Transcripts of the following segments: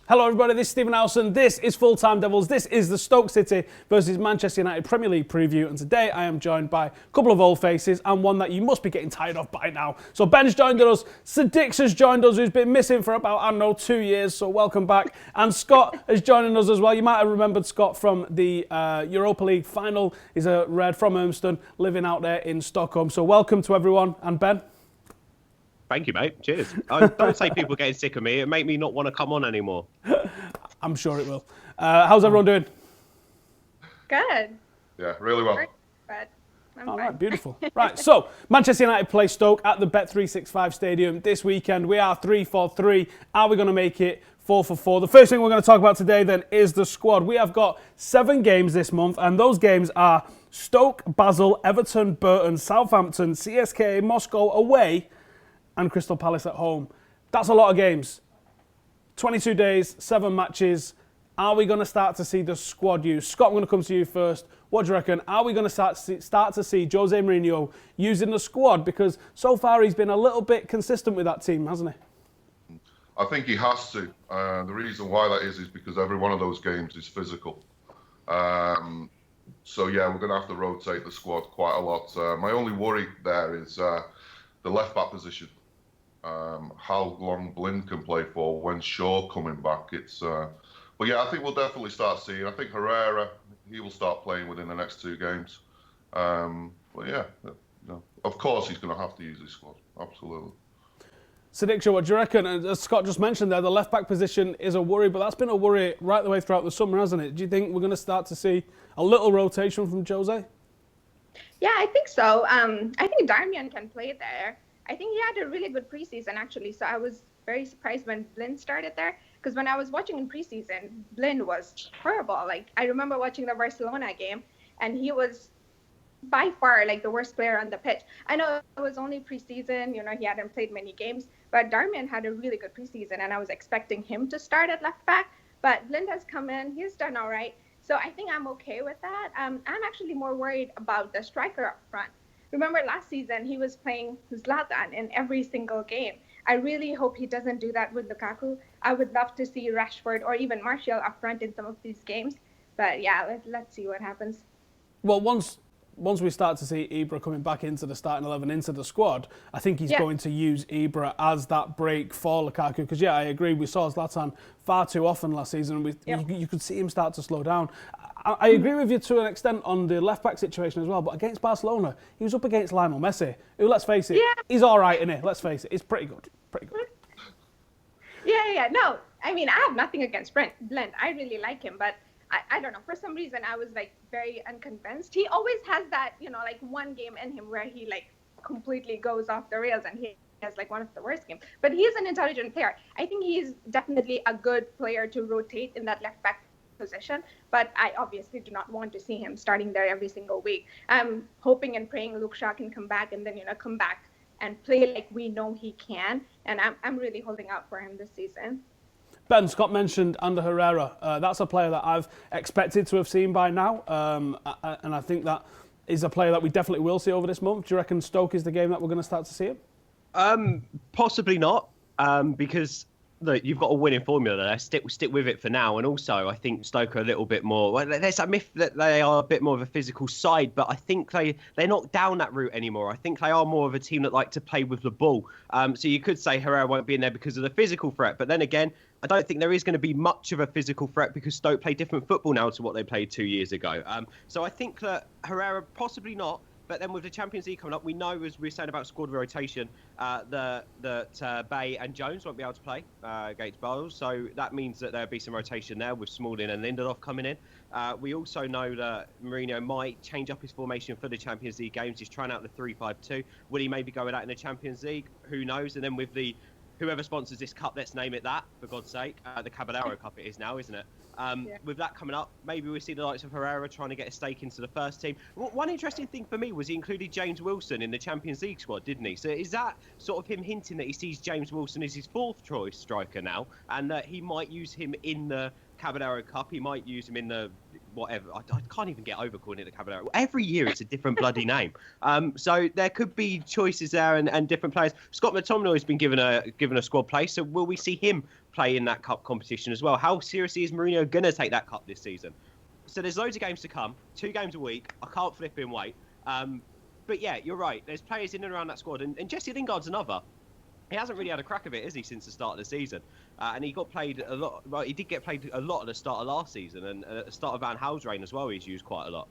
Hello everybody, this is Stephen Howson, this is Full Time Devils, this is the Stoke City versus Manchester United Premier League preview, and today I am joined by a couple of old faces and one that you must be getting tired of by now. So Ben's joined us, Sadikshya's joined us, who's been missing for about, 2 years, so welcome back, and Scott is joining us as well. You might have remembered Scott from the Europa League final. He's a Red from Urmston, living out there in Stockholm, so welcome to everyone, and Ben. Thank you, mate. Cheers. Don't say people getting sick of me. It made me not want to come on anymore. I'm sure it will. How's everyone doing? Good. Yeah, really well. Good. All right, beautiful. Right, so Manchester United play Stoke at the Bet365 Stadium this weekend. We are 3-4-3. Are we going to make it 4-4? The first thing we're going to talk about today then is the squad. We have got 7 games this month, and those games are Stoke, Basel, Everton, Burton, Southampton, CSKA, Moscow away, and Crystal Palace at home. That's a lot of games. 22 days, 7 matches. Are we going to start to see the squad use? Scott, I'm going to come to you first. What do you reckon? Are we going to start to see Jose Mourinho using the squad? Because so far he's been a little bit consistent with that team, hasn't he? I think he has to. The reason why that is because every one of those games is physical. So yeah, we're going to have to rotate the squad quite a lot. My only worry there is the left-back position. How long Blind can play for when Shaw coming back. But yeah, I think we'll definitely start seeing. I think Herrera, he will start playing within the next 2 games. But yeah, of course he's going to have to use his squad. Absolutely. Sadikshya, what do you reckon? As Scott just mentioned there, the left-back position is a worry, but that's been a worry right the way throughout the summer, hasn't it? Do you think we're going to start to see a little rotation from Jose? Yeah, I think so. I think Darmian can play there. I think he had a really good preseason, actually. So I was very surprised when Blind started there. Because when I was watching in preseason, Blind was horrible. Like, I remember watching the Barcelona game, and he was by far, like, the worst player on the pitch. I know it was only preseason. He hadn't played many games. But Darmian had a really good preseason, and I was expecting him to start at left back. But Blind has come in. He's done all right. So I think I'm okay with that. I'm actually more worried about the striker up front. Remember last season, he was playing Zlatan in every single game. I really hope he doesn't do that with Lukaku. I would love to see Rashford or even Martial up front in some of these games. But yeah, let's see what happens. Well, once we start to see Ibra coming back into the starting 11, into the squad, I think he's going to use Ibra as that break for Lukaku. Because, yeah, I agree, we saw Zlatan far too often last season. You could see him start to slow down. I agree with you to an extent on the left-back situation as well, but against Barcelona, he was up against Lionel Messi, who, let's face it, he's all right in it. Let's face it, he's pretty good. Yeah. No, I mean, I have nothing against Blind. I really like him, but I don't know. For some reason, I was, like, very unconvinced. He always has that, like, one game in him where he, like, completely goes off the rails, and he has, like, one of the worst games. But he's an intelligent player. I think he's definitely a good player to rotate in that left-back position, but I obviously do not want to see him starting there every single week. I'm hoping and praying Luke Shaw can come back and then, come back and play like we know he can. And I'm really holding out for him this season. Ben, Scott mentioned Ander Herrera. That's a player that I've expected to have seen by now. And I think that is a player that we definitely will see over this month. Do you reckon Stoke is the game that we're going to start to see him? Possibly not, because look, you've got a winning formula there. Stick with it for now. And also, I think Stoke are a little bit more. Well, there's a myth that they are a bit more of a physical side, but I think they're not down that route anymore. I think they are more of a team that like to play with the ball. So you could say Herrera won't be in there because of the physical threat. But then again, I don't think there is going to be much of a physical threat because Stoke play different football now to what they played 2 years ago. So I think that Herrera possibly not. But then with the Champions League coming up, we know, as we were saying about squad rotation, that Bay and Jones won't be able to play against Basel. So that means that there'll be some rotation there with Smalling and Lindelof coming in. We also know that Mourinho might change up his formation for the Champions League games. He's trying out the 3-5-2. Will he maybe go with that in the Champions League? Who knows? And then with whoever sponsors this cup, let's name it that, for God's sake. The Caballero Cup it is now, isn't it? With that coming up, maybe we'll see the likes of Herrera trying to get a stake into the first team. One interesting thing for me was he included James Wilson in the Champions League squad, didn't he? So is that sort of him hinting that he sees James Wilson as his 4th choice striker now, and that he might use him in the Caballero Cup, he might use him in the whatever. I can't even get over calling it the Caballero. Every year it's a different bloody name. So there could be choices there and different players. Scott McTominay has been given a squad place, so will we see him play in that cup competition as well? How seriously is Mourinho going to take that cup this season? So there's loads of games to come, 2 games a week. I can't flip in wait. But yeah, you're right. There's players in and around that squad, and Jesse Lingard's another. He hasn't really had a crack of it, has he, since the start of the season? And he got played a lot. Well, he did get played a lot at the start of last season, and at the start of Van Gaal's reign as well, he's used quite a lot.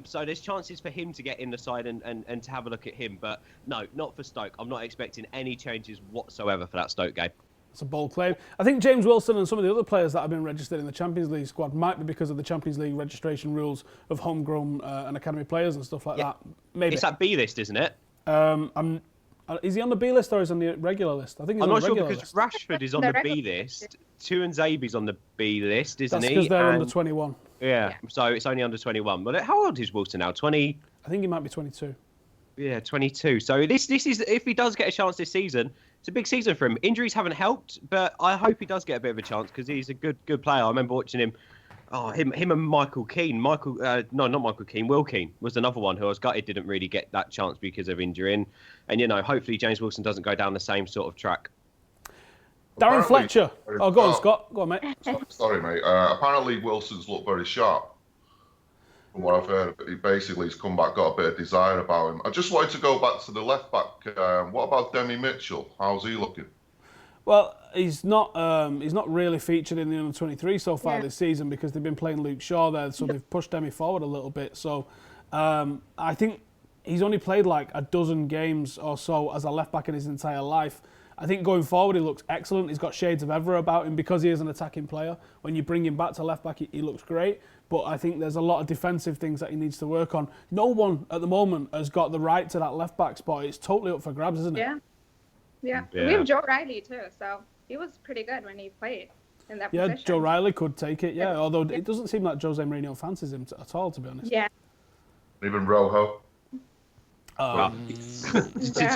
So there's chances for him to get in the side and to have a look at him. But no, not for Stoke. I'm not expecting any changes whatsoever for that Stoke game. It's a bold claim. I think James Wilson and some of the other players that have been registered in the Champions League squad might be because of the Champions League registration rules of homegrown and academy players and stuff like that. Maybe. It's that B list, isn't it? Is he on the B list or is he on the regular list? I think he's I'm on not the sure regular because list. Rashford is on the B list. Tuanzebe's on the B list, isn't That's he? because they're under 21. Yeah, so it's only under 21. But how old is Wilson now? 20? I think he might be 22. Yeah, 22. So this is, if he does get a chance this season, it's a big season for him. Injuries haven't helped, but I hope he does get a bit of a chance because he's a good player. I remember watching him. Oh, him and Michael Keane. Not Michael Keane. Will Keane was another one who I was gutted didn't really get that chance because of injury. And hopefully James Wilson doesn't go down the same sort of track. Darren Fletcher. Oh, go on, Scott. Go on, mate. Sorry, mate. Apparently Wilson's looked very sharp. From what I've heard, he's come back, got a bit of desire about him. I just wanted to go back to the left back. What about Demi Mitchell? How's he looking? Well, he's not really featured in the under-23 so far this season because they've been playing Luke Shaw there, so they've pushed Demi forward a little bit. So I think he's only played like a dozen games or so as a left back in his entire life. I think going forward he looks excellent. He's got shades of Evra about him because he is an attacking player. When you bring him back to left back, he looks great. But I think there's a lot of defensive things that he needs to work on. No one at the moment has got the right to that left back spot. It's totally up for grabs, isn't it? Yeah. We have Joe Riley too, so he was pretty good when he played in that position. Yeah, Joe Riley could take it, although it doesn't seem like Jose Mourinho fancies him at all, to be honest. Yeah. Even Rojo. To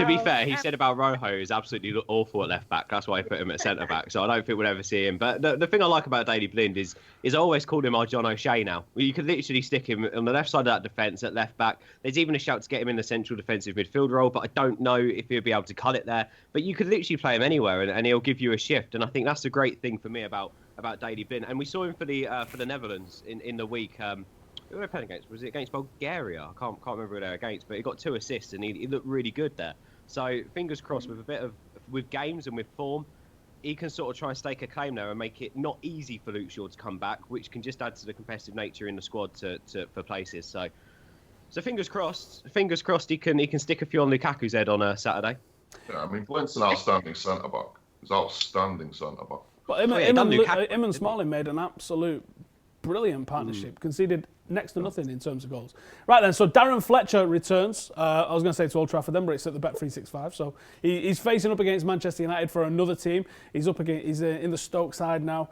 be fair, he said about Rojo is absolutely awful at left back. That's why I put him at centre back. So I don't think we'll ever see him. But the thing I like about Daley Blind is I always call him our John O'Shea now. You could literally stick him on the left side of that defence at left back. There's even a shout to get him in the central defensive midfield role, but I don't know if he'll be able to cut it there. But you could literally play him anywhere and he'll give you a shift. And I think that's the great thing for me about Daley Blind. And we saw him for the Netherlands in the week. Who were they playing against? Was it against Bulgaria? I can't remember who they were against, but he got 2 assists and he looked really good there. So fingers crossed with games and with form, he can sort of try and stake a claim there and make it not easy for Luke Shaw to come back, which can just add to the competitive nature in the squad for places. So fingers crossed he can stick a few on Lukaku's head on a Saturday. Yeah, I mean Blint's an outstanding centre back. He's outstanding centre back. But him and Smalling made an absolute brilliant partnership. Conceded next to nothing in terms of goals. Right then, so Darren Fletcher returns. I was going to say to Old Trafford then, but it's at the Bet365. So he's facing up against Manchester United for another team. He's in the Stoke side now.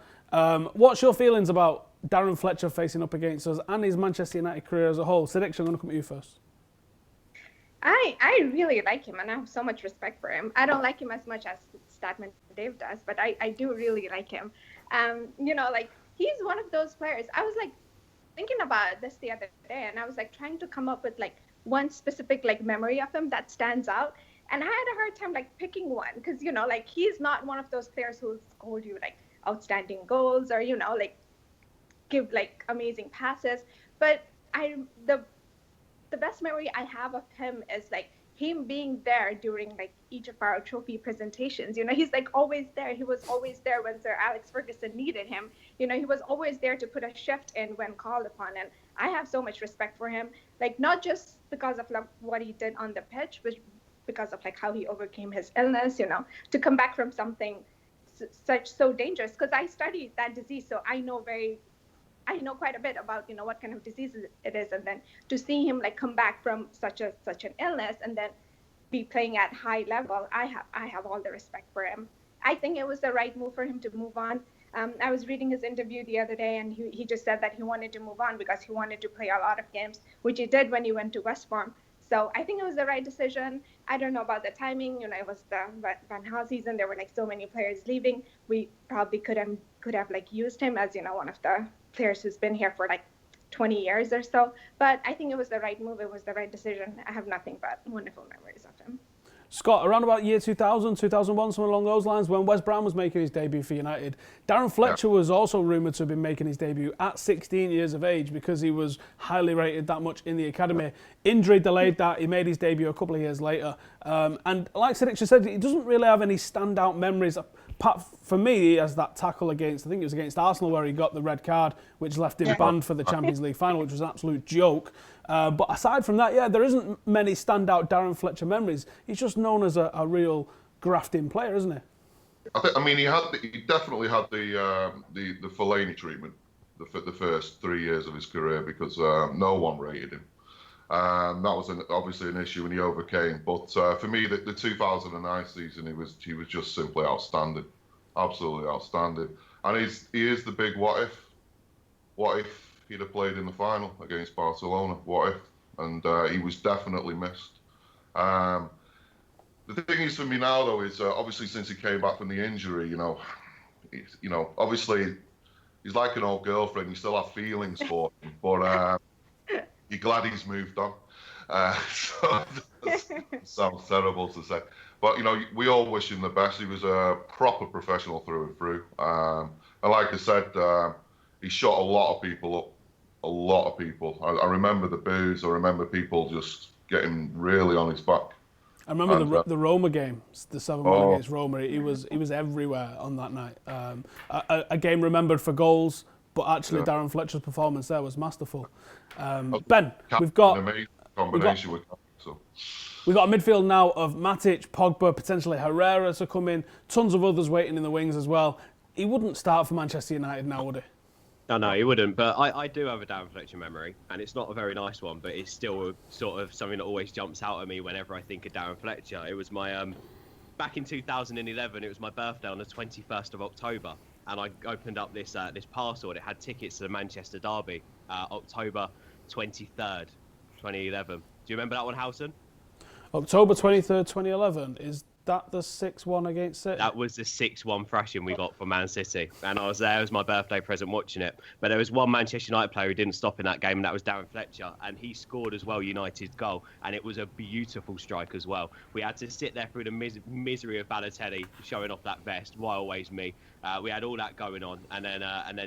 What's your feelings about Darren Fletcher facing up against us and his Manchester United career as a whole? Sadikshya, I'm going to come to you first. I really like him and I have so much respect for him. I don't like him as much as Statman Dave does, but I do really like him. He's one of those players. I was thinking about this the other day and I was trying to come up with one specific memory of him that stands out. And I had a hard time picking one because, he's not one of those players who'll score you outstanding goals or, give amazing passes. But the best memory I have of him is him being there during each of our trophy presentations. He's always there. He was always there when Sir Alex Ferguson needed him. He was always there to put a shift in when called upon. And I have so much respect for him, not just because of what he did on the pitch, but because of how he overcame his illness, to come back from something so dangerous. Because I studied that disease, so I know quite a bit about what kind of disease it is, and then to see him come back from such an illness and then be playing at high level, I have all the respect for him. I think it was the right move for him to move on. I was reading his interview the other day, and he just said that he wanted to move on because he wanted to play a lot of games, which he did when he went to West Brom. So I think it was the right decision. I don't know about the timing. It was the Van Gaal season. There were so many players leaving. We probably could have used him as one of the players who's been here for 20 years or so. But I think it was the right move. It was the right decision. I have nothing but wonderful memories of him. Scott, around about year 2000, 2001, something along those lines, when Wes Brown was making his debut for United, Darren Fletcher was also rumoured to have been making his debut at 16 years of age because he was highly rated that much in the academy. Injury delayed that. He made his debut a couple of years later. And like Sadikshya said, he doesn't really have any standout memories. For me, he has that tackle against, I think it was against Arsenal, where he got the red card, which left him banned for the Champions League final, which was an absolute joke. But aside from that, there isn't many standout Darren Fletcher memories. He's just known as a real grafting player, isn't he? He definitely had the Fellaini treatment the first 3 years of his career because no one rated him. That was obviously an issue and he overcame. But for me, the 2009 season, he was just simply outstanding, absolutely outstanding. And he is the big what if. What if he'd have played in the final against Barcelona? What if? And he was definitely missed. The thing is for me now, though, is obviously since he came back from the injury, obviously he's like an old girlfriend. You still have feelings for him, but you're glad he's moved on. So that sounds terrible to say, but we all wish him the best. He was a proper professional through and through. And like I said, he shot a lot of people up. A lot of people. I remember the boos. I remember people just getting really on his back. I remember the Roma game, the 7-1 against Roma. He was everywhere on that night. A game remembered for goals, but actually Darren Fletcher's performance there was masterful. Ben, we've got a midfield now of Matic, Pogba, potentially Herrera to come in. Tons of others waiting in the wings as well. He wouldn't start for Manchester United now, would he? No, he wouldn't. But I do have a Darren Fletcher memory, and it's not a very nice one, but it's still sort of something that always jumps out at me whenever I think of Darren Fletcher. It was my back in 2011. It was my birthday on the 21st of October, and I opened up this parcel. And it had tickets to the Manchester derby, October 23rd, 2011. Do you remember that one, Howson? October 23rd, 2011. Is that the 6-1 against City? That was the 6-1 thrashing we got from Man City. And I was there as my birthday present watching it. But there was one Manchester United player who didn't stop in that game, and that was Darren Fletcher. And he scored as well United's goal. And it was a beautiful strike as well. We had to sit there through the misery of Balotelli showing off that vest. Why always me? We had all that going on. And then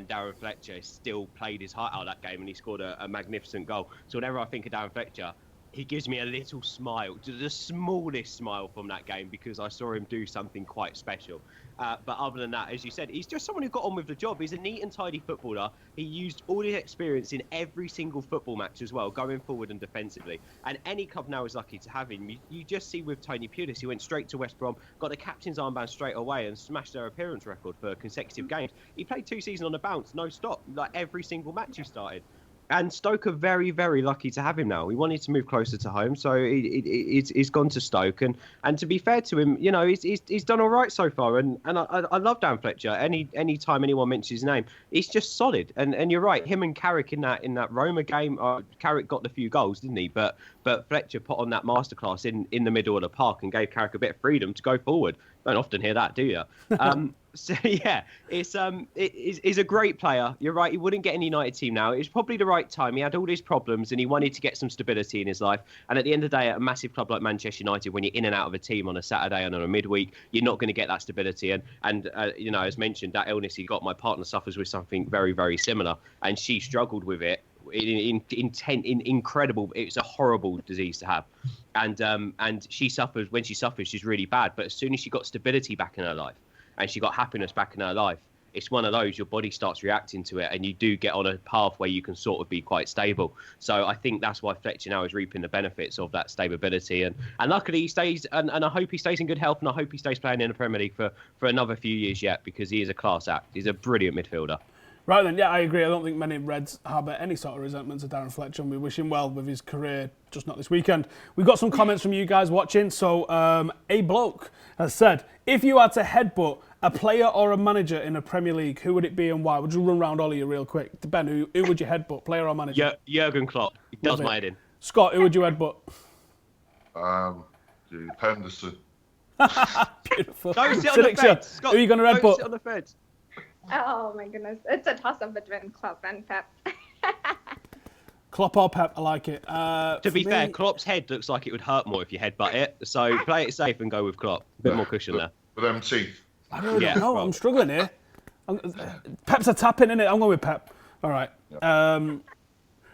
Darren Fletcher still played his heart out that game, and he scored a magnificent goal. So whenever I think of Darren Fletcher, he gives me a little smile, the smallest smile from that game, because I saw him do something quite special. But other than that, as you said, he's just someone who got on with the job. He's a neat and tidy footballer. He used all his experience in every single football match as well, going forward and defensively. And any club now is lucky to have him. You just see with Tony Pulis, he went straight to West Brom, got the captain's armband straight away and smashed their appearance record for consecutive games. He played 2 seasons on the bounce, no stop, like every single match he started. And Stoke are very, very lucky to have him now. He wanted to move closer to home, so he's gone to Stoke. And to be fair to him, he's done all right so far. And I love Dan Fletcher. Any time anyone mentions his name, he's just solid. And you're right, him and Carrick in that Roma game, Carrick got the few goals, didn't he? But Fletcher put on that masterclass in the middle of the park and gave Carrick a bit of freedom to go forward. Don't often hear that, do you? So yeah, he's a great player. You're right. He wouldn't get in the United team now. It was probably the right time. He had all these problems and he wanted to get some stability in his life. And at the end of the day, at a massive club like Manchester United, when you're in and out of a team on a Saturday and on a midweek, you're not going to get that stability. And as mentioned, that illness he got, my partner suffers with something very, very similar, and she struggled with it. Incredible. It's a horrible disease to have, and she suffers. When she suffers, she's really bad. But as soon as she got stability back in her life, and she got happiness back in her life, it's one of those, your body starts reacting to it, and you do get on a path where you can sort of be quite stable. So I think that's why Fletcher now is reaping the benefits of that stability, and luckily he stays, and I hope he stays in good health, and I hope he stays playing in the Premier League for another few years yet, because he is a class act. He's a brilliant midfielder. Right then, yeah, I agree. I don't think many Reds harbour any sort of resentment to Darren Fletcher, and we wish him well with his career, just not this weekend. We've got some comments from you guys watching. So, A Bloke has said, if you had to headbutt a player or a manager in a Premier League, who would it be and why? Would you run round all of you real quick? Ben, who would you headbutt, player or manager? Jurgen Klopp. He does my head in. Scott, who would you headbutt? Henderson. Beautiful. Go sit on the fence. Scott, who are you going to headbutt? Go sit on the fence. Oh my goodness, it's a toss-up between Klopp and Pep. Klopp or Pep, I like it. To be fair, Klopp's head looks like it would hurt more if you headbutt it. So play it safe and go with Klopp. A bit more cushion there. With them teeth. I don't know. I'm struggling here. Pep's a tap in, innit? I'm going with Pep. All right. Yeah.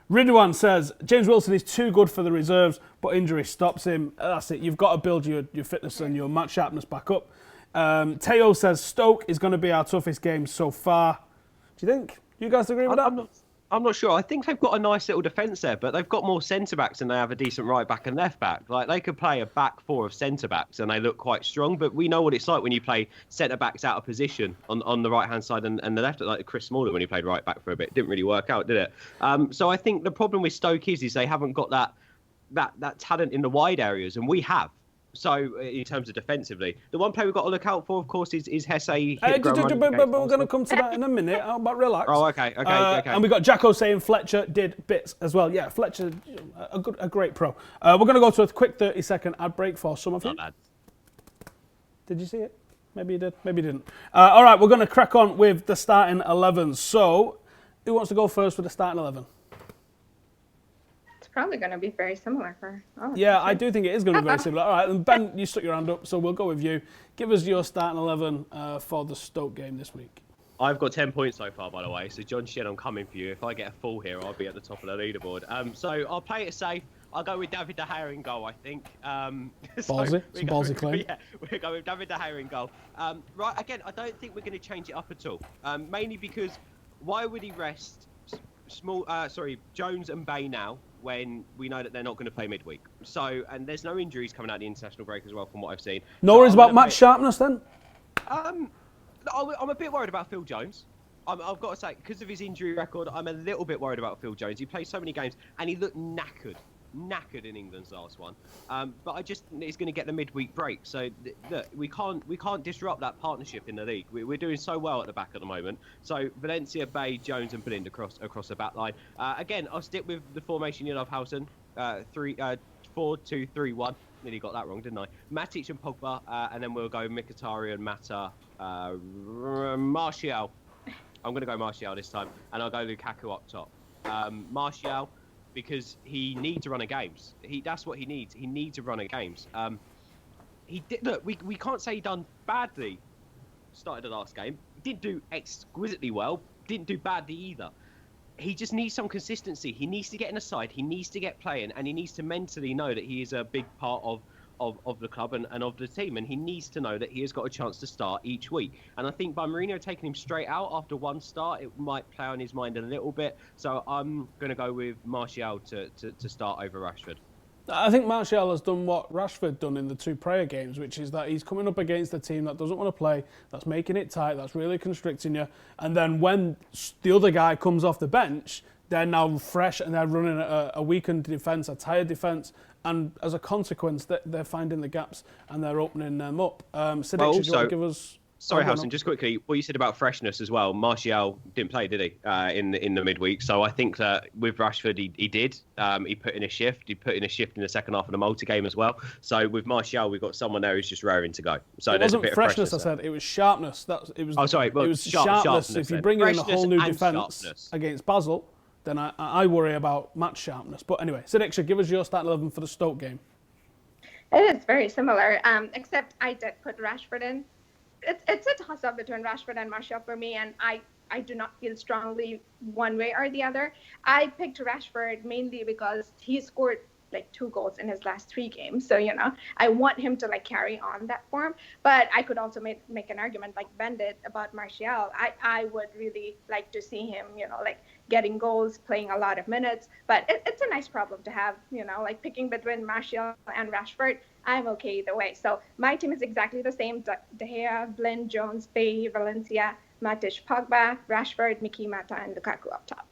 Ridwan says, James Wilson is too good for the reserves, but injury stops him. That's it. You've got to build your fitness and your match sharpness back up. Teo says, Stoke is going to be our toughest game so far. Do you think? You guys agree with that? I'm not sure. I think they've got a nice little defence there, but they've got more centre-backs than they have a decent right-back and left-back. Like, they could play a back four of centre-backs and they look quite strong, but we know what it's like when you play centre-backs out of position on the right-hand side and the left, like Chris Smalling when he played right-back for a bit. It didn't really work out, did it? So I think the problem with Stoke is they haven't got that talent in the wide areas, and we have. So, in terms of defensively, the one player we've got to look out for, of course, is Hesse. But we're going to come to that in a minute. But relax. Oh, okay. And we got Jacko saying Fletcher did bits as well. Yeah, Fletcher, a great pro. We're going to go to a quick 30-second ad break for some of you. Did you see it? Maybe you did. Maybe you didn't. All right, we're going to crack on with the starting 11. So, who wants to go first with the starting 11? Probably going to be very similar for all of Yeah, I do think it is going to be very similar. All right, then Ben, you stuck your hand up, so we'll go with you. Give us your starting 11 for the Stoke game this week. I've got 10 points so far, by the way. So, John Shed, I'm coming for you. If I get a full here, I'll be at the top of the leaderboard. So, I'll play it safe. I'll go with David De Gea in goal, I think. Ballsy. It's a ballsy claim. Yeah, we're going with David De Gea in goal. Right, again, I don't think we're going to change it up at all. Mainly because why would he rest Jones and Bay now, when we know that they're not going to play midweek? So, and there's no injuries coming out of the international break as well, from what I've seen. No worries about match sharpness then? I'm a bit worried about Phil Jones. I've got to say, because of his injury record, I'm a little bit worried about Phil Jones. He played so many games and he looked knackered in England's last one. But I just think he's going to get the midweek break. So look, we can't disrupt that partnership in the league. We're doing so well at the back at the moment. So Valencia, Bay, Jones, and Blind across the back line. Again, I'll stick with the formation you love, Howson. 4-2-3-1. Nearly got that wrong, didn't I? Matic and Pogba, and then we'll go Mkhitaryan, Mata, Martial. I'm going to go Martial this time, and I'll go Lukaku up top. Martial, because he needs to run a games. That's what he needs. He needs to run a games. He did. Look, we can't say he done badly. Started the last game. Didn't do exquisitely well. Didn't do badly either. He just needs some consistency. He needs to get in the side. He needs to get playing, and he needs to mentally know that he is a big part of the club and of the team, and he needs to know that he has got a chance to start each week. And I think by Mourinho taking him straight out after one start, it might play on his mind a little bit. So I'm going to go with Martial to start over Rashford. I think Martial has done what Rashford done in the two prayer games, which is that he's coming up against a team that doesn't want to play, that's making it tight, that's really constricting you. And then when the other guy comes off the bench, they're now fresh and they're running a weakened defence, a tired defence. And as a consequence, they're finding the gaps and they're opening them up. Sadikshya, do you want to give us... Sorry, Howson, just quickly, what you said about freshness as well. Martial didn't play, did he, in the midweek? So I think that with Rashford, he did. He put in a shift. He put in a shift in the second half of the Malta game as well. So with Martial, we've got someone there who's just raring to go. So it wasn't freshness, I said. It was sharpness. It was sharpness. If you bring in a whole new defence against Basel, then I worry about match sharpness. But anyway, Sadikshya, give us your starting 11 for the Stoke game. It is very similar, except I did put Rashford in. It's a toss-up between Rashford and Martial for me, and I do not feel strongly one way or the other. I picked Rashford mainly because he scored like 2 goals in his last 3 games. So, I want him to carry on that form. But I could also make an argument like Ben did about Martial. I would really like to see him, getting goals, playing a lot of minutes. But it's a nice problem to have, picking between Martial and Rashford. I'm okay either way. So my team is exactly the same. De Gea, Blind, Jones, Bay, Valencia, Matic, Pogba, Rashford, Miki, Mata, and Lukaku up top.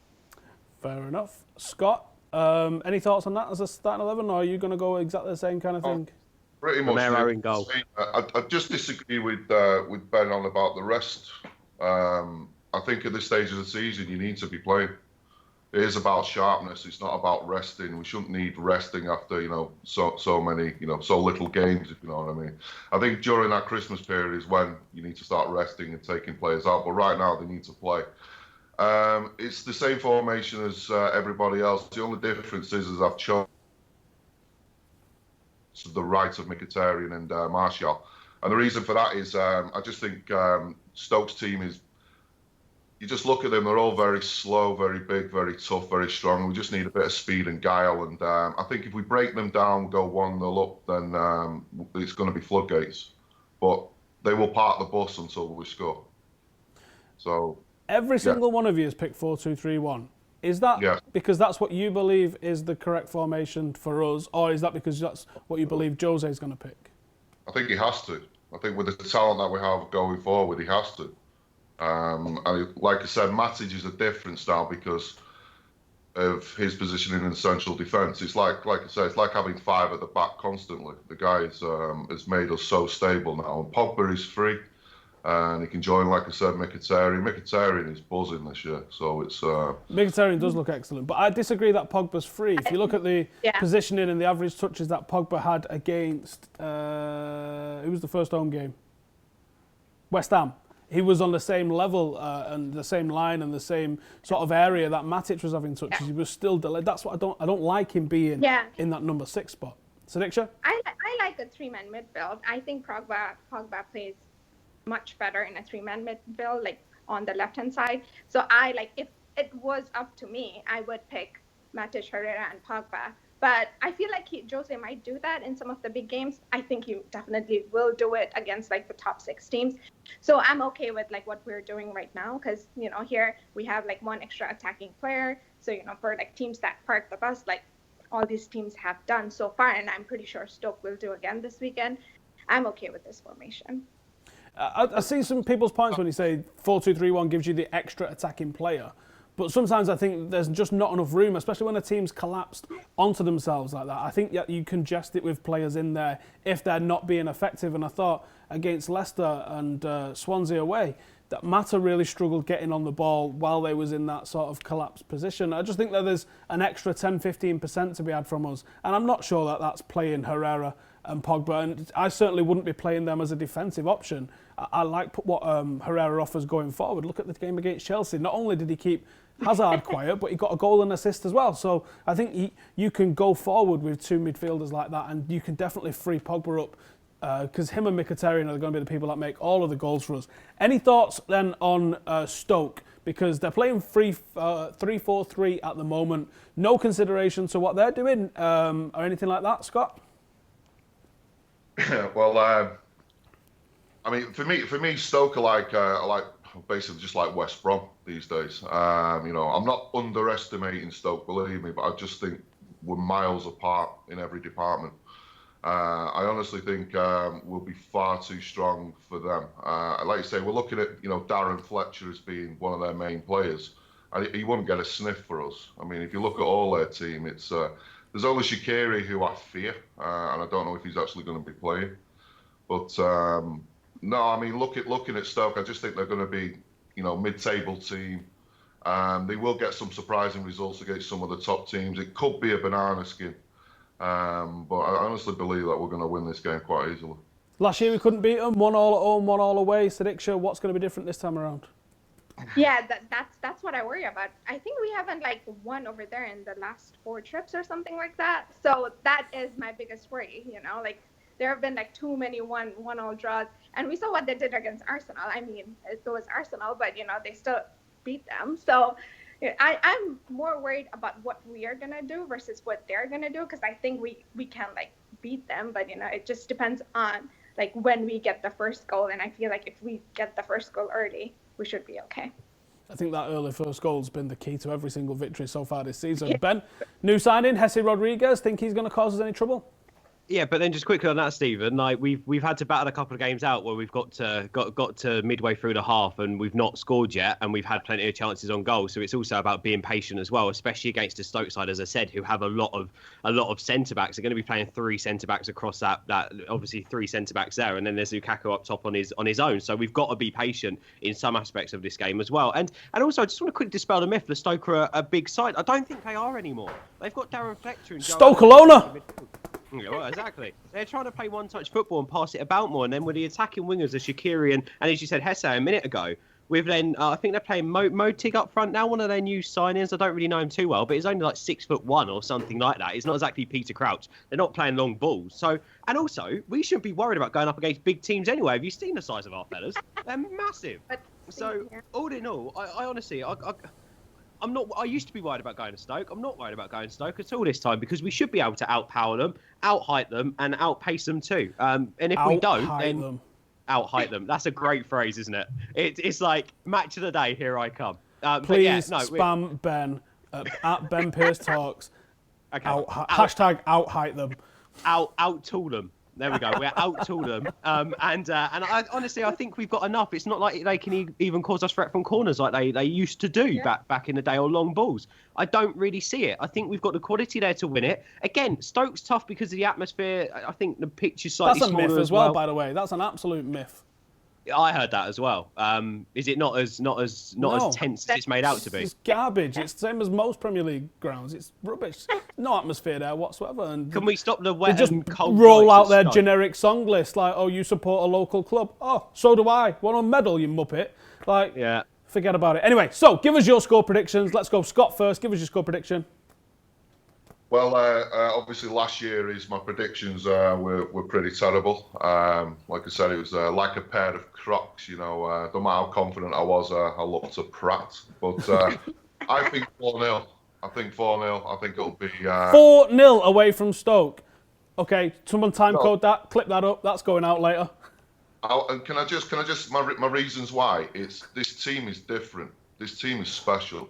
Fair enough. Scott, any thoughts on that as a starting 11, or are you going to go exactly the same kind of thing? Pretty much. Romero in goal. I just disagree with Ben on about the rest. I think at this stage of the season, you need to be playing. It is about sharpness. It's not about resting. We shouldn't need resting after so many so little games, if you know what I mean. I think during that Christmas period is when you need to start resting and taking players out. But right now they need to play. It's the same formation as everybody else. The only difference is I've chosen the right of Mkhitaryan and Martial. And the reason for that is I just think Stoke's team is, you just look at them, they're all very slow, very big, very tough, very strong. We just need a bit of speed and guile. And I think if we break them down, go 1-0 up, then it's going to be floodgates. But they will park the bus until we score. So every single one of you has picked 4-2-3-1. Is that because that's what you believe is the correct formation for us, or is that because that's what you believe Jose is going to pick? I think he has to. I think with the talent that we have going forward, he has to. Like I said, Matic is a difference now because of his positioning in central defence. It's like I said, it's like having 5 at the back constantly. The guy has made us so stable now. And Pogba is free, and he can join, like I said, Mkhitaryan. Mkhitaryan is buzzing this year, so it's... Mkhitaryan does look excellent, but I disagree that Pogba's free. If you look at the positioning and the average touches that Pogba had against... who was the first home game? West Ham. He was on the same level and the same line and the same sort of area that Matic was having touches. Yeah. He was still delayed. That's what I don't like him being in that number 6 spot. Sadikshya? I like a 3-man midfield. I think Pogba plays much better in a 3-man midfield, like on the left-hand side. So if it was up to me, I would pick Matic, Herrera, and Pogba. But I feel like Jose might do that in some of the big games. I think he definitely will do it against like the top 6 teams. So I'm okay with like what we're doing right now because, here we have like 1 extra attacking player. So, for like teams that park the bus, like all these teams have done so far, and I'm pretty sure Stoke will do again this weekend. I'm okay with this formation. I see some people's points when you say 4-2-3-1 gives you the extra attacking player. But sometimes I think there's just not enough room, especially when a team's collapsed onto themselves like that. I think you congest it with players in there if they're not being effective. And I thought against Leicester and Swansea away, that Mata really struggled getting on the ball while they was in that sort of collapsed position. I just think that there's an extra 10-15% to be had from us. And I'm not sure that that's playing Herrera and Pogba. And I certainly wouldn't be playing them as a defensive option. I like what Herrera offers going forward. Look at the game against Chelsea. Not only did he keep Hazard quiet, but he got a goal and assist as well. So I think you can go forward with 2 midfielders like that, and you can definitely free Pogba up because him and Mkhitaryan are going to be the people that make all of the goals for us. Any thoughts then on Stoke? Because they're playing 3-4-3 at the moment. No consideration to what they're doing or anything like that, Scott? Well, I mean, for me, Stoke are like basically just like West Brom these days. I'm not underestimating Stoke, believe me, but I just think we're miles apart in every department. I honestly think we'll be far too strong for them. Like you say, we're looking at Darren Fletcher as being one of their main players. He wouldn't get a sniff for us. I mean, if you look at all their team, it's there's only Shaqiri who I fear, and I don't know if he's actually going to be playing. But no, I mean, looking at Stoke, I just think they're going to be, mid-table team. They will get some surprising results against some of the top teams. It could be a banana skin, but I honestly believe that we're going to win this game quite easily. Last year we couldn't beat them. 1 all at home, 1 all away. Sadikshya, what's going to be different this time around? Yeah, that's what I worry about. I think we haven't won over there in the last 4 trips or something like that. So that is my biggest worry. There have been too many one-all draws, and we saw what they did against Arsenal. I mean, it was Arsenal, but they still beat them. So I'm more worried about what we are gonna do versus what they're gonna do, because I think we can beat them, but it just depends on when we get the first goal. And I feel like if we get the first goal early, we should be okay. I think that early first goal has been the key to every single victory so far this season. Yeah. Ben, new signing, Jesse Rodriguez. Think he's going to cause us any trouble? Yeah, but then just quickly on that, Stephen, we've had to battle a couple of games out where we've got to midway through the half and we've not scored yet, and we've had plenty of chances on goal. So it's also about being patient as well, especially against the Stoke side, as I said, who have a lot of centre backs. They're going to be playing 3 centre backs across that obviously 3 centre backs there, and then there's Lukaku up top on his own. So we've got to be patient in some aspects of this game as well. And also, I just want to quickly dispel the myth that Stoke are a big side. I don't think they are anymore. They've got Darren Fletcher and Stoke Alona. Yeah, well, exactly. They're trying to play one-touch football and pass it about more, and then with the attacking wingers of Shaqiri and as you said, Hesse a minute ago, With then, I think they're playing Motig up front now, one of their new signings. I don't really know him too well, but he's only like 6'1" or something like that. It's not exactly Peter Crouch. They're not playing long balls. So, and also, we shouldn't be worried about going up against big teams anyway. Have you seen the size of our fellas? They're massive. So, all in all, I honestly, I'm not. I used to be worried about going to Stoke. I'm not worried about going to Stoke at all this time because we should be able to outpower them, out-height them, and outpace them too. And if we don't, then out-height them. That's a great phrase, isn't it? It's like match of the day. Here I come. Please spam Ben at Ben Pearce Talks. Okay. Hashtag out-height them. Out-tool them. There we go. We're out-tool them. And I honestly, I think we've got enough. It's not like they can even cause us threat from corners like they used to do back in the day, or long balls. I don't really see it. I think we've got the quality there to win it. Again, Stoke's tough because of the atmosphere. I think the pitch is slightly smaller. That's a myth as well, by the way. That's an absolute myth. I heard that as well. Is it not as tense as it's made out to be? It's garbage. It's the same as most Premier League grounds. It's rubbish. No atmosphere there whatsoever. And can we stop the wet and cold? Roll out their generic song list like, "Oh, you support a local club? Oh, so do I. Want a medal, you muppet?" Like, yeah. Forget about it. Anyway, so give us your score predictions. Let's go, Scott first. Give us your score prediction. Well, obviously last year my predictions were pretty terrible. Like I said, it was like a pair of Crocs. You know, no matter how confident I was, I looked a prat. But I think 4-0. I think 4-0. I think it'll be 4-0 away from Stoke. Okay, someone code that. Clip that up. That's going out later. And can I just my reasons why? This team is different. This team is special.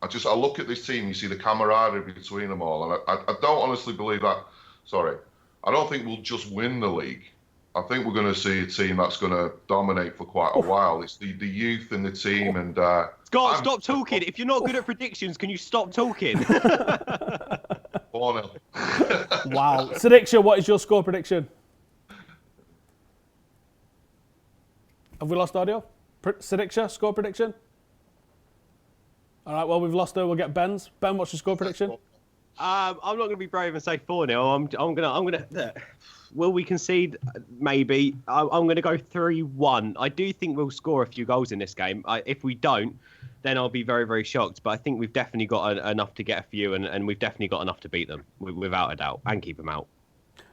I look at this team, you see the camaraderie between them all, and I don't honestly believe that. Sorry, I don't think we'll just win the league. I think we're going to see a team that's going to dominate for quite a while. It's the youth in the team, and Scott, stop talking. If you're not good at predictions, can you stop talking? 4-0. Wow, Sadikshya, what is your score prediction? Have we lost audio? Sadikshya, score prediction? All right, well, we've lost her. We'll get Ben's. Ben, what's your score prediction? I'm not going to be brave and say 4-0. I'm going to. Will we concede? Maybe. I'm going to go 3-1. I do think we'll score a few goals in this game. If we don't, then I'll be very, very shocked. But I think we've definitely got enough to get a few, and we've definitely got enough to beat them, without a doubt, and keep them out.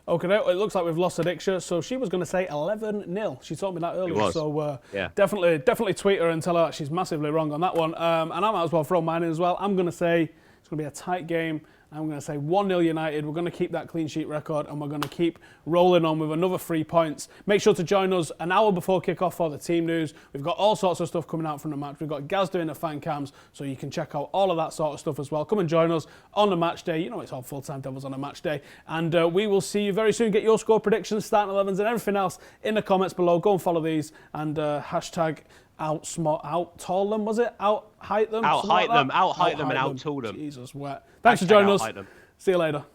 Okay, it looks like we've lost Sadikshya, so she was going to say 11-0. She told me that earlier, so definitely tweet her and tell her that she's massively wrong on that one. And I might as well throw mine in as well. I'm going to say it's going to be a tight game. I'm going to say 1-0 United. We're going to keep that clean sheet record, and we're going to keep rolling on with another 3 points. Make sure to join us an hour before kickoff for the team news. We've got all sorts of stuff coming out from the match. We've got Gaz doing the fan cams, so you can check out all of that sort of stuff as well. Come and join us on the match day. You know it's all full-time Devils on a match day. And we will see you very soon. Get your score predictions, starting 11s, and everything else in the comments below. Go and follow these, and hashtag out-tall them, was it? Out-height them? Out-height them, and out-tool them. Jesus, wet. Thanks for joining us. See you later.